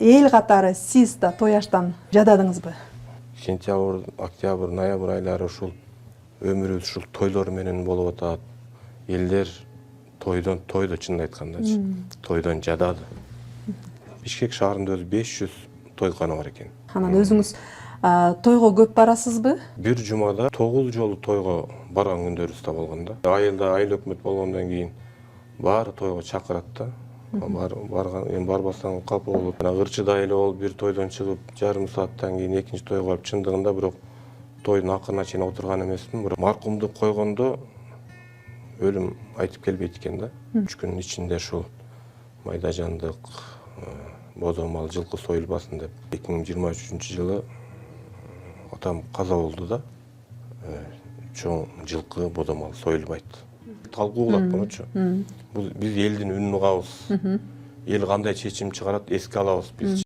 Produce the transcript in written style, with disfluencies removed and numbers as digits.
эл катары сиз да той аштан жададыңызбы? Сентябрь, октябрь, ноябрь айлары ушул өмүрүбүз ушул тойлор менен болуп атат. Элдер тойду чынын айткандачы. Тойдон жадады. Бишкек шаарында өзү 500 тойкана бар экен. Анан өзүңүз тойго көп барасызбы? Бир жумада 9 жолу тойго барган күндөрүбүз да болгон да. Айылда айыл өкмөт болгондон кийин баары тойго чакырат да. Барган, барбасаң капа болуп, ырчыдай эле болуп бир тойдон чыгып, жарым сааттан кийин экинчи тойго барып, чындыгында бирок тойдун акырына чейин отурган эмесмин. Бирок маркумду койгондо өлүм айтып келбейт экен да. 3 күнүн ичинде ушул майда жандык бодо мал, жылкы союлбасын деп 2023-жылы атам каза болду да. Чоң жылкы, бодо мал союлбайт. Талкуулап мунучу. Бул биз элдин үнүн угабыз. Эл кандай чечим чыгарат, эске алабыз биз.